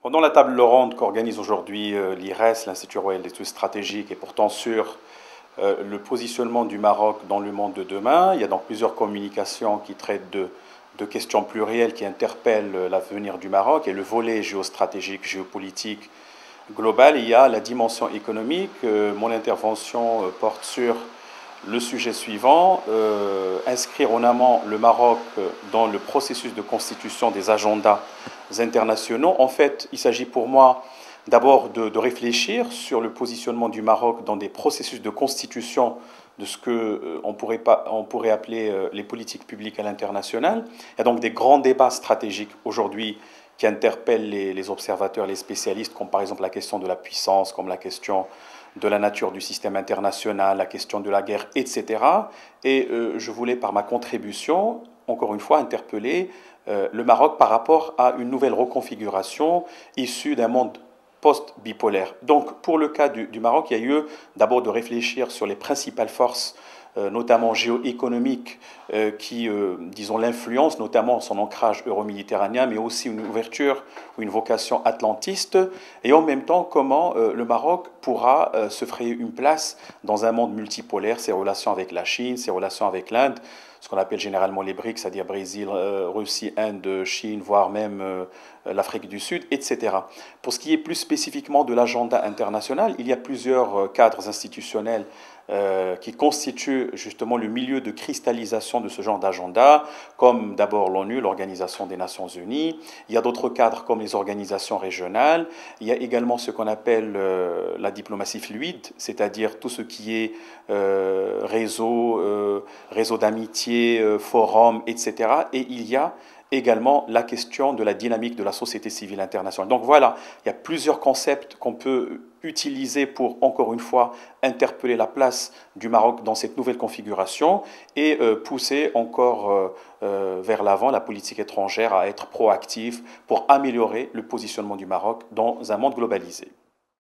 Pendant la table ronde qu'organise aujourd'hui l'IRES, l'Institut royal d'études stratégiques, et portant sur le positionnement du Maroc dans le monde de demain, il y a donc plusieurs communications qui traitent de questions plurielles qui interpellent l'avenir du Maroc et le volet géostratégique, géopolitique global. Il y a la dimension économique. Mon intervention porte sur le sujet suivant, inscrire en amont le Maroc dans le processus de constitution des agendas internationaux. En fait, il s'agit pour moi d'abord de réfléchir sur le positionnement du Maroc dans des processus de constitution de ce qu'on on pourrait appeler les politiques publiques à l'international. Il y a donc des grands débats stratégiques aujourd'hui qui interpellent les observateurs, les spécialistes, comme par exemple la question de la puissance, comme la question de la nature du système international, la question de la guerre, etc. Et je voulais, par ma contribution, encore une fois, interpeller le Maroc par rapport à une nouvelle reconfiguration issue d'un monde post-bipolaire. Donc, pour le cas du Maroc, il y a eu d'abord de réfléchir sur les principales forces notamment géoéconomiques, qui, disons, l'influence, notamment son ancrage euro-méditerranéen, mais aussi une ouverture ou une vocation atlantiste, et en même temps comment le Maroc pourra se frayer une place dans un monde multipolaire, ses relations avec la Chine, ses relations avec l'Inde, ce qu'on appelle généralement les BRICS, c'est-à-dire Brésil, Russie, Inde, Chine, voire même l'Afrique du Sud, etc. Pour ce qui est plus spécifiquement de l'agenda international, il y a plusieurs cadres institutionnels qui constituent justement le milieu de cristallisation de ce genre d'agenda, comme d'abord l'ONU, l'Organisation des Nations Unies. Il y a d'autres cadres comme les organisations régionales. Il y a également ce qu'on appelle la diplomatie fluide, c'est-à-dire tout ce qui est réseau d'amitié, forum, etc. Et il y a également la question de la dynamique de la société civile internationale. Donc voilà, il y a plusieurs concepts qu'on peut utiliser pour, encore une fois, interpeller la place du Maroc dans cette nouvelle configuration et pousser encore vers l'avant la politique étrangère à être proactive pour améliorer le positionnement du Maroc dans un monde globalisé.